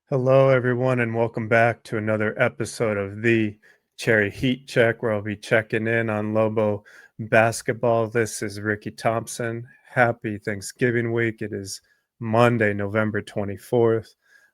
Hello, everyone, and welcome back to another episode of the Cherry Heat Check, where I'll be checking in on Lobo basketball. This is Ricky Thompson. Happy Thanksgiving week. It is Monday, November 24th.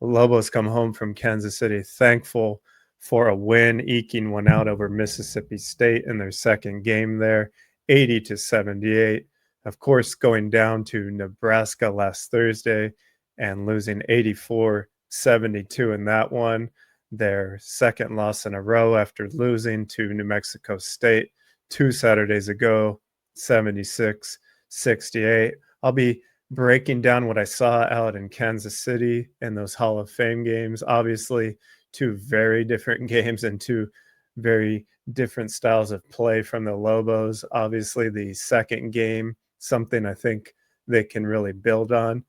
Lobos come home from Kansas City thankful for a win, eking one out over Mississippi State in their second game there, 80-78. Of course, going down to Nebraska last Thursday and losing 84-72 in that one, their second loss in a row after losing to New Mexico State 2 Saturdays ago, 76-68. I'll be breaking down what I saw out in Kansas City in those Hall of Fame games. Obviously, two very different games and two very different styles of play from the Lobos. Obviously, the second game, something I think they can really build on.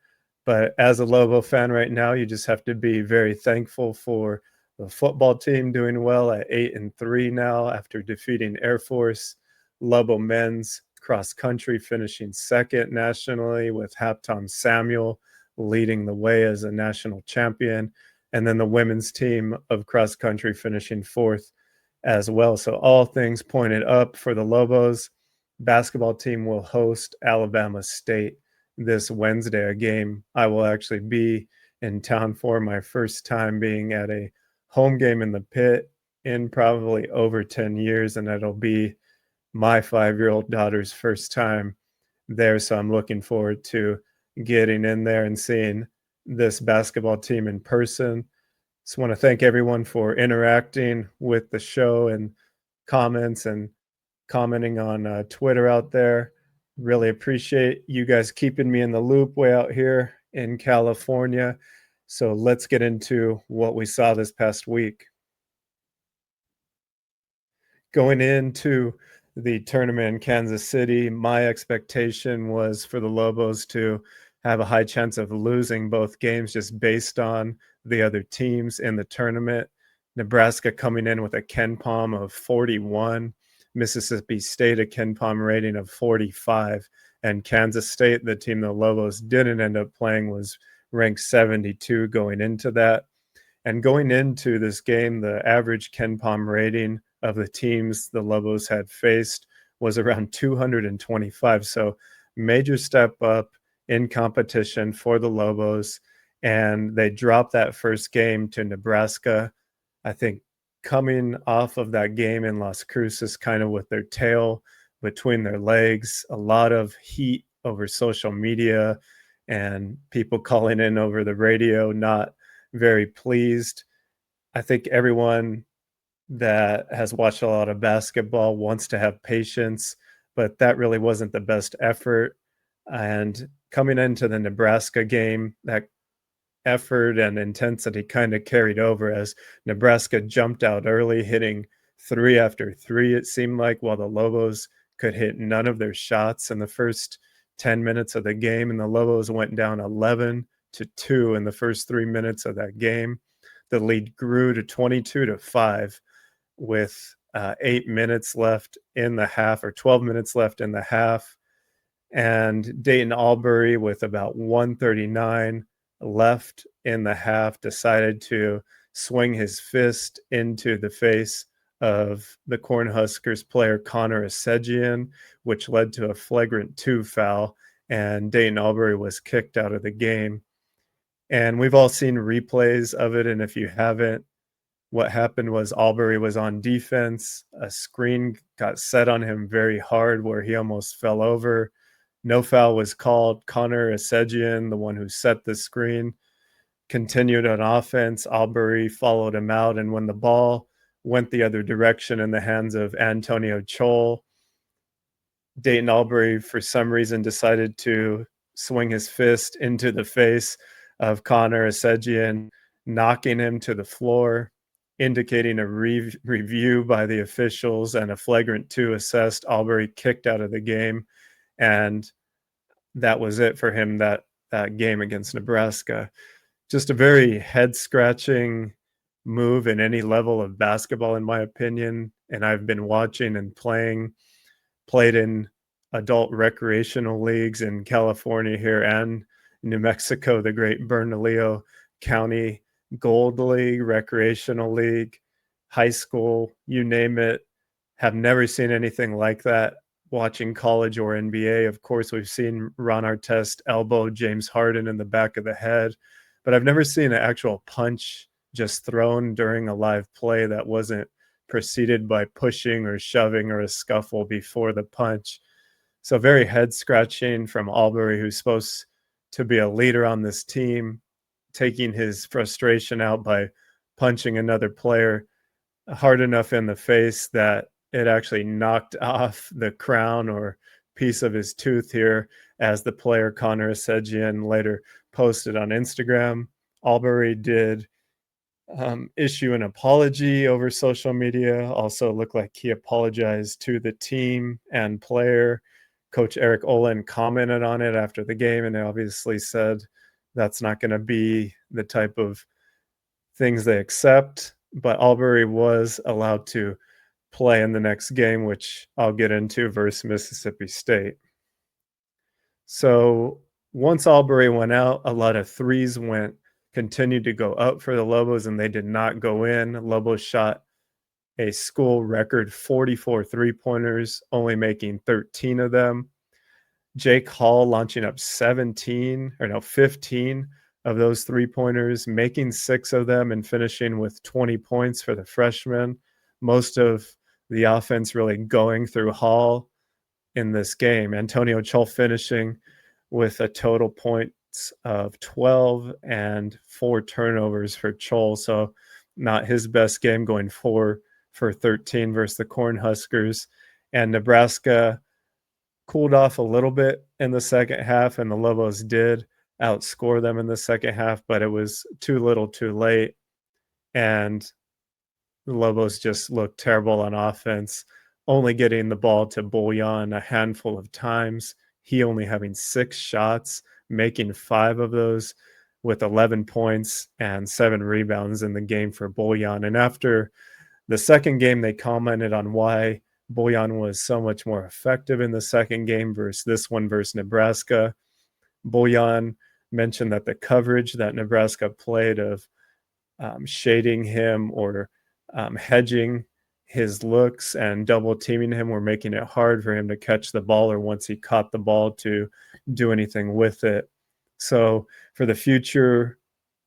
But as a Lobo fan right now, you just have to be very thankful for the football team doing well at 8-3 now after defeating Air Force. Lobo men's cross country finishing second nationally with Haptom Samuel leading the way as a national champion. And then the women's team of cross country finishing fourth as well. So all things pointed up for the Lobos. Basketball team will host Alabama State this Wednesday, a game I will actually be in town for, my first time being at a home game in the pit in probably over 10 years, and it'll be my 5-year-old daughter's first time there. So I'm looking forward to getting in there and seeing this basketball team in person. Just want to thank everyone for interacting with the show and comments and commenting on Twitter out there. Really appreciate you guys keeping me in the loop way out here in California. So let's get into what we saw this past week. Going into the tournament in Kansas City, my expectation was for the Lobos to have a high chance of losing both games just based on the other teams in the tournament. Nebraska coming in with a KenPom of 41, Mississippi State a KenPom rating of 45, and Kansas State, the team the Lobos didn't end up playing, was ranked 72 going into that. And going into this game, the average KenPom rating of the teams the Lobos had faced was around 225. So major step up in competition for the Lobos. And they dropped that first game to Nebraska. I think coming off of that game in Las Cruces, kind of with their tail between their legs, a lot of heat over social media and people calling in over the radio, not very pleased. I think everyone that has watched a lot of basketball wants to have patience, but that really wasn't the best effort. And coming into the Nebraska game, that effort and intensity kind of carried over as Nebraska jumped out early, hitting 3 after 3, it seemed like, while the Lobos could hit none of their shots in the first 10 minutes of the game. And the Lobos went down 11-2 in the first 3 minutes of that game. The lead grew to 22-5 with 8 minutes left in the half, or 12 minutes left in the half. And Deyton Albury, with about 1:39 left in the half, decided to swing his fist into the face of the Cornhuskers player Connor Asegian, which led to a flagrant 2 foul, and Deyton Albury was kicked out of the game. And we've all seen replays of it, and if you haven't, what happened was Albury was on defense. A screen got set on him very hard where he almost fell over. No foul was called. Connor Asegian, the one who set the screen, continued on offense. Albury followed him out, and when the ball went the other direction in the hands of Antonio Chol, Deyton Albury, for some reason, decided to swing his fist into the face of Connor Asegian, knocking him to the floor, indicating a review by the officials and a flagrant 2 assessed. Albury kicked out of the game, and that was it for him that game against Nebraska. Just a very head-scratching move in any level of basketball, in my opinion. And I've been watching and played in adult recreational leagues in California here and New Mexico, the great Bernalillo County Gold League, recreational league, high school, you name it. Have never seen anything like that watching college or NBA. Of course, we've seen Ron Artest elbow James Harden in the back of the head, but I've never seen an actual punch just thrown during a live play that wasn't preceded by pushing or shoving or a scuffle before the punch. So very head scratching from Albury, who's supposed to be a leader on this team, taking his frustration out by punching another player hard enough in the face that it actually knocked off the crown or piece of his tooth here, as the player Connor Asegian later posted on Instagram. Albury did issue an apology over social media. Also looked like he apologized to the team and player. Coach Eric Olin commented on it after the game and obviously said that's not going to be the type of things they accept. But Albury was allowed to play in the next game, which I'll get into, versus Mississippi State. So once Albury went out, a lot of threes continued to go up for the Lobos, and they did not go in. Lobos shot a school record 44 three-pointers, only making 13 of them. Jake Hall launching up 15 of those three-pointers, making 6 of them and finishing with 20 points for the freshman. Most of the offense really going through Hall in this game. Antonio Chol finishing with a total points of 12 and 4 turnovers for Chol. So not his best game, going 4 for 13 versus the Cornhuskers. And Nebraska cooled off a little bit in the second half, and the Lobos did outscore them in the second half, but it was too little too late. And the Lobos just looked terrible on offense, only getting the ball to Buljan a handful of times. He only having 6 shots, making 5 of those with 11 points and 7 rebounds in the game for Buljan. And after the second game, they commented on why Buljan was so much more effective in the second game versus this one versus Nebraska. Buljan mentioned that the coverage that Nebraska played of shading him or hedging his looks and double teaming him were making it hard for him to catch the ball, or once he caught the ball to do anything with it. So for the future,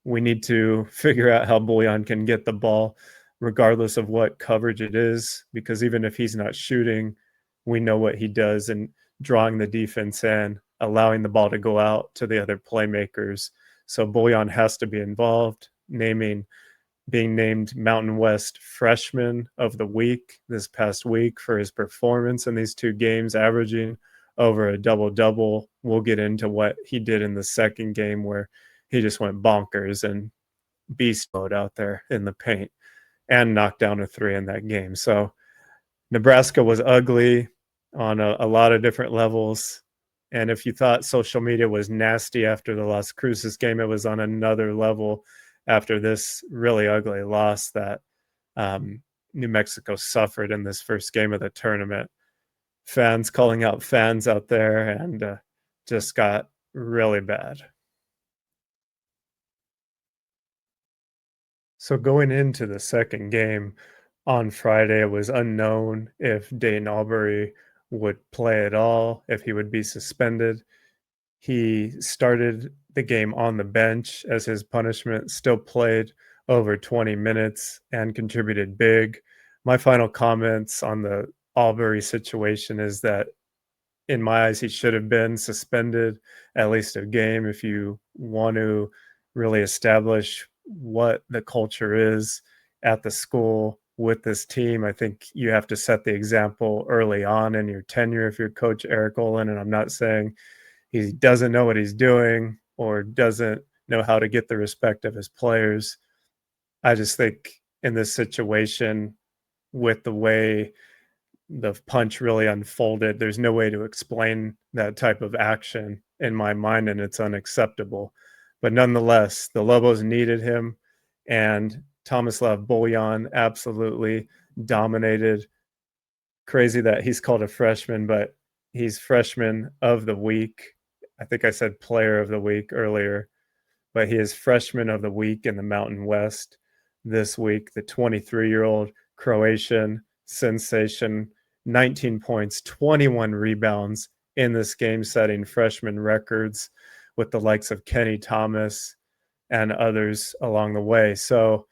we need to figure out how Buljan can get the ball regardless of what coverage it is, because even if he's not shooting, we know what he does in drawing the defense in, allowing the ball to go out to the other playmakers. So Buljan has to be involved, being named Mountain West Freshman of the Week this past week for his performance in these 2 games, averaging over a double-double. We'll get into what he did in the second game, where he just went bonkers and beast mode out there in the paint and knocked down a 3 in that game. So Nebraska was ugly on a lot of different levels. And if you thought social media was nasty after the Las Cruces game, it was on another level after this really ugly loss that New Mexico suffered in this first game of the tournament. Fans calling out fans out there, and just got really bad. So going into the second game on Friday, it was unknown if Deyton Albury would play at all, if he would be suspended. He started the game on the bench as his punishment, still played over 20 minutes and contributed big. My final comments on the Albury situation is that, in my eyes, he should have been suspended at least a game if you want to really establish what the culture is at the school with this team. I think you have to set the example early on in your tenure if you're Coach Eric Olin, and I'm not saying he doesn't know what he's doing or doesn't know how to get the respect of his players. I just think in this situation, with the way the punch really unfolded, there's no way to explain that type of action in my mind, and it's unacceptable. But nonetheless, the Lobos needed him, and Tomislav Buljan absolutely dominated. Crazy that he's called a freshman, but he's freshman of the week. I think I said player of the week earlier. but he is freshman of the week in the Mountain West this week. The 23-year-old Croatian sensation, 19 points, 21 rebounds in this game, setting freshman records with the likes of Kenny Thomas and others along the way. So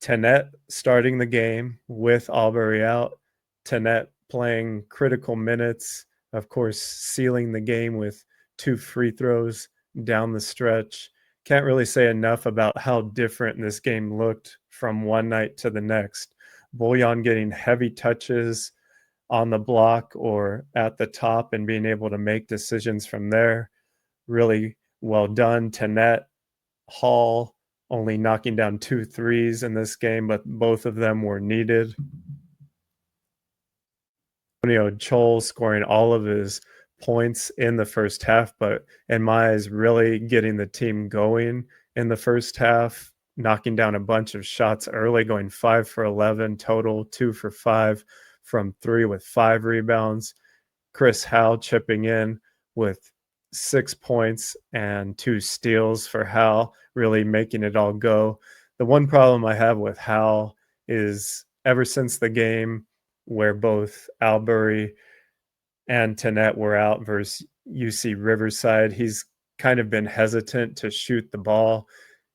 Tenet starting the game with Albury out, Tenet playing critical minutes, of course, sealing the game with 2 free throws down the stretch. Can't really say enough about how different this game looked from one night to the next. Buljan getting heavy touches on the block or at the top and being able to make decisions from there. Really well done. Tenet, Hall only knocking down 2 threes in this game, but both of them were needed. Chol scoring all of his points in the first half, but in my eyes, really getting the team going in the first half, knocking down a bunch of shots early, going 5 for 11 total, 2 for 5 from 3 with 5 rebounds. Chris Howell chipping in with 6 points and 2 steals for Howell, really making it all go. The one problem I have with Howell is ever since the game where both Albury and Tenet were out versus UC Riverside, he's kind of been hesitant to shoot the ball.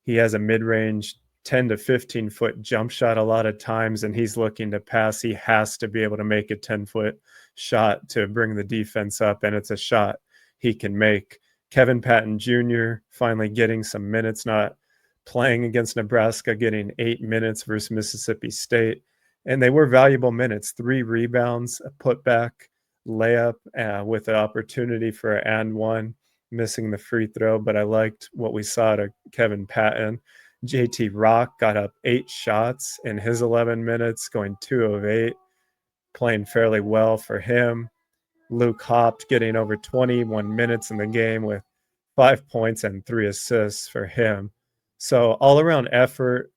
He has a mid-range 10 to 15 foot jump shot a lot of times, and he's looking to pass. He has to be able to make a 10-foot shot to bring the defense up, and it's a shot he can make. Kevin Patton Jr. finally getting some minutes, not playing against Nebraska, getting 8 minutes versus Mississippi State. And they were valuable minutes, 3 rebounds, a putback, layup with the opportunity for an and one, missing the free throw. But I liked what we saw to Kevin Patton. JT Rock got up 8 shots in his 11 minutes, going 2 of 8, playing fairly well for him. Luke Hopt getting over 21 minutes in the game with 5 points and 3 assists for him. So all-around effort.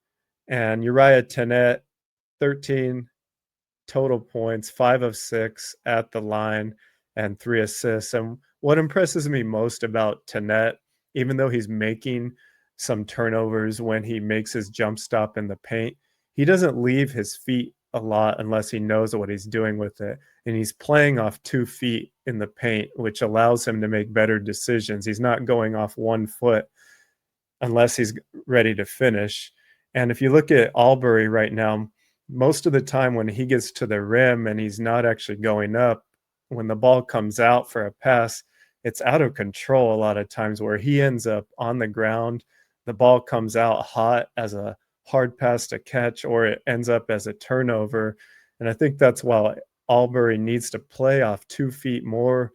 And Uriah Tenet, 13 total points, 5 of 6 at the line, and 3 assists. And what impresses me most about Tenet, even though he's making some turnovers when he makes his jump stop in the paint, he doesn't leave his feet a lot unless he knows what he's doing with it. And he's playing off 2 feet in the paint, which allows him to make better decisions. He's not going off 1 foot unless he's ready to finish. And if you look at Albury right now, most of the time when he gets to the rim and he's not actually going up, when the ball comes out for a pass, it's out of control a lot of times where he ends up on the ground. The ball comes out hot as a hard pass to catch, or it ends up as a turnover. And I think that's why Albury needs to play off 2 feet more,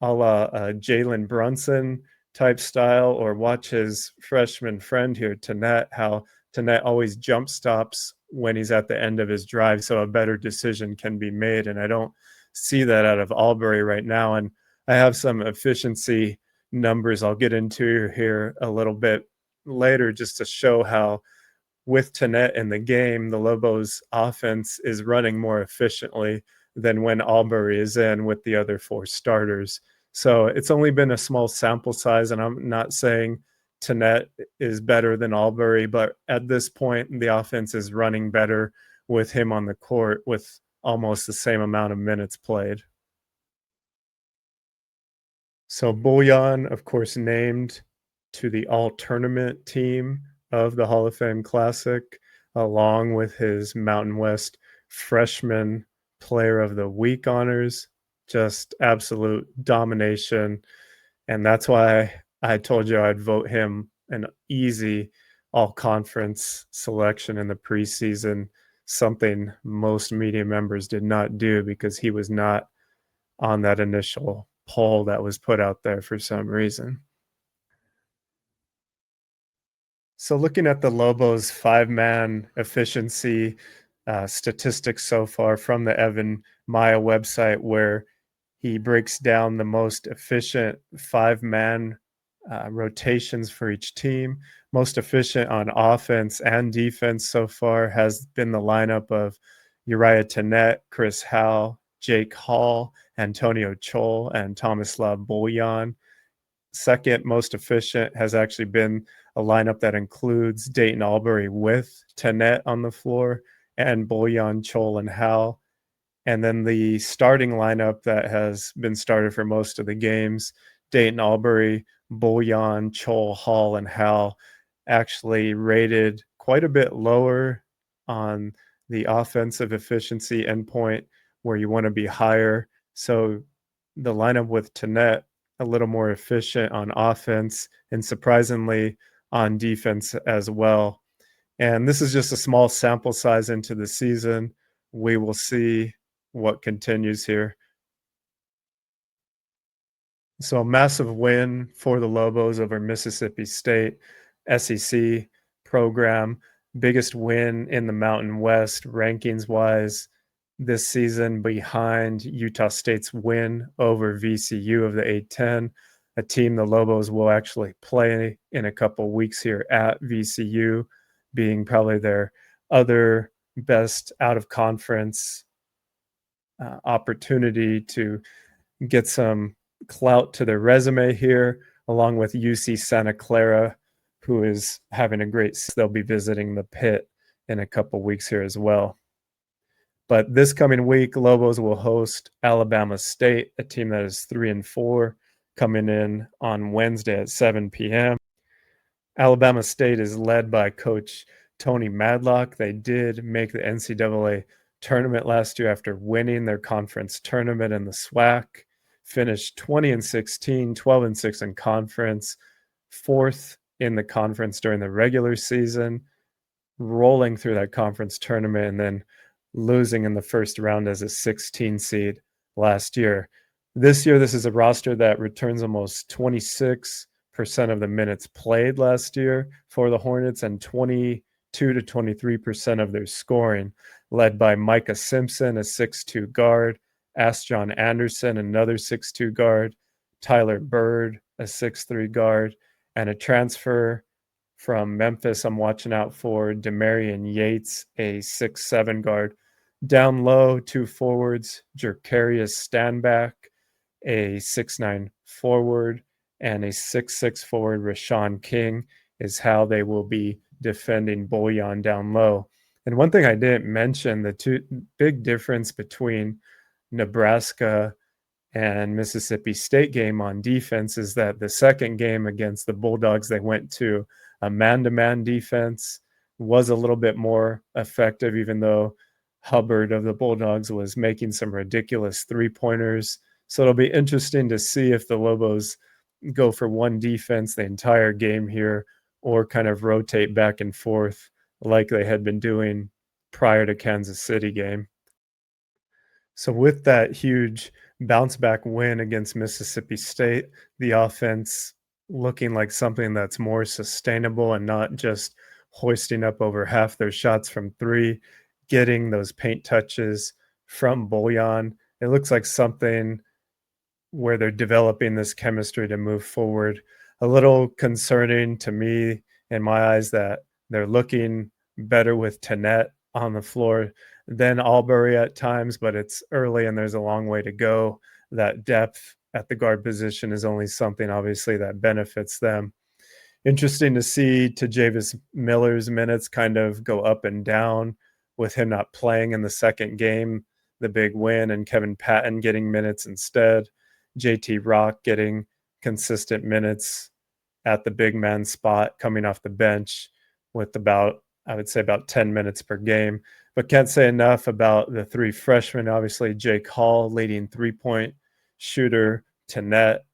a la Jalen Brunson type style, or watch his freshman friend here, Tenet, how Tenet always jump stops when he's at the end of his drive, so a better decision can be made. And I don't see that out of Albury right now. And I have some efficiency numbers I'll get into here a little bit later just to show how with Tenet in the game, the Lobos offense is running more efficiently than when Albury is in with the other 4 starters. So it's only been a small sample size, and I'm not saying Tenet is better than Albury, but at this point, the offense is running better with him on the court with almost the same amount of minutes played. So Buljan, of course, named to the all-tournament team of the Hall of Fame Classic, along with his Mountain West Freshman Player of the Week honors. Just absolute domination. And that's why I told you I'd vote him an easy all-conference selection in the preseason, something most media members did not do because he was not on that initial poll that was put out there for some reason. So looking at the Lobos 5-man efficiency statistics so far from the Evan Maya website, where he breaks down the most efficient 5-man rotations for each team. Most efficient on offense and defense so far has been the lineup of Uriah Tenet, Chris Howell, Jake Hall, Antonio Chol, and Tomislav Buljan. second most efficient has actually been a lineup that includes Deyton Albury with Tenet on the floor and Buljan, Chol, and Hal. And then the starting lineup that has been started for most of the games, Deyton Albury, Buljan, Chol, Hall, and Hal, actually rated quite a bit lower on the offensive efficiency endpoint where you want to be higher. So the lineup with Tenet a little more efficient on offense and surprisingly on defense as well. And this is just a small sample size into the season. We will see what continues here. So a massive win for the Lobos over Mississippi State, SEC program, biggest win in the Mountain West rankings wise this season behind Utah State's win over VCU of the A-10, a team the Lobos will actually play in a couple weeks here at VCU, being probably their other best out of conference opportunity to get some clout to their resume here, along with UC Santa Clara, who is having a great. They'll be visiting the Pit in a couple weeks here as well. But this coming week, Lobos will host Alabama State, a team that is 3-4, coming in on Wednesday at 7 p.m. Alabama State is led by Coach Tony Madlock. They did make the NCAA tournament last year after winning their conference tournament in the SWAC, finished 20-16, 12-6 in conference, fourth in the conference during the regular season, rolling through that conference tournament and then losing in the first round as a 16 seed last year. This year, this is a roster that returns almost 26% of the minutes played last year for the Hornets and 22 to 23% of their scoring, led by Micah Simpson, a 6'2 guard, Asjon Anderson, another 6'2 guard, Tyler Bird, a 6'3 guard, and a transfer from Memphis I'm watching out for, Demarion Yates, a 6'7 guard. Down low, two forwards, Jerkarius Stanback, a 6'9 forward, and a 6'6 forward, Rashawn King, is how they will be defending Buljan down low. And one thing I didn't mention, the two big difference between Nebraska and Mississippi State game on defense is that the second game against the Bulldogs, they went to a man-to-man defense, was a little bit more effective, even though Hubbard of the Bulldogs was making some ridiculous three-pointers. So it'll be interesting to see if the Lobos go for one defense the entire game here or kind of rotate back and forth like they had been doing prior to Kansas City game. So with that huge bounce back win against Mississippi State, the offense looking like something that's more sustainable and not just hoisting up over half their shots from three, getting those paint touches from Buljan. It looks like something where they're developing this chemistry to move forward. A little concerning to me in my eyes that they're looking better with Tenet on the floor than Albury at times, but it's early and there's a long way to go. That depth at the guard position is only something obviously that benefits them. Interesting to see Tajavis Miller's minutes kind of go up and down with him not playing in the second game, the big win, and Kevin Patton getting minutes instead. JT Rock getting consistent minutes at the big man spot coming off the bench with about 10 minutes per game. But can't say enough about the three freshmen. Obviously, Jake Hall leading three-point shooter to net.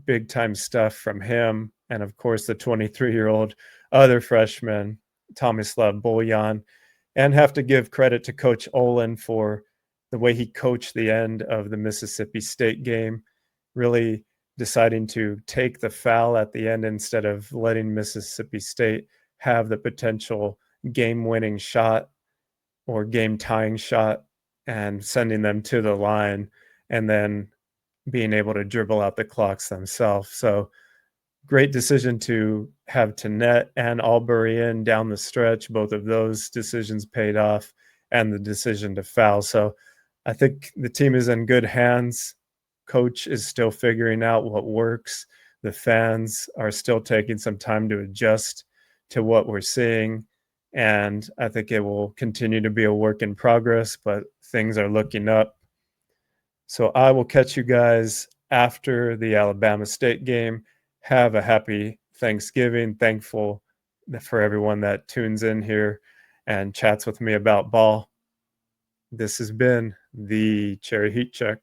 Big time stuff from him. And of course, the 23-year-old other freshman, Tomislav Buljan. And have to give credit to Coach Olin for the way he coached the end of the Mississippi State game, really deciding to take the foul at the end instead of letting Mississippi State have the potential game-winning shot or game-tying shot and sending them to the line and then being able to dribble out the clocks themselves. So great decision to have Tenet and Albury in down the stretch. Both of those decisions paid off, and the decision to foul. So I think the team is in good hands. Coach is still figuring out what works, The fans are still taking some time to adjust to what we're seeing, and I think it will continue to be a work in progress, but things are looking up. So I will catch you guys after the Alabama State game. Have a happy Thanksgiving. Thankful for everyone that tunes in here and chats with me about ball. This has been the Cherry Heat Check.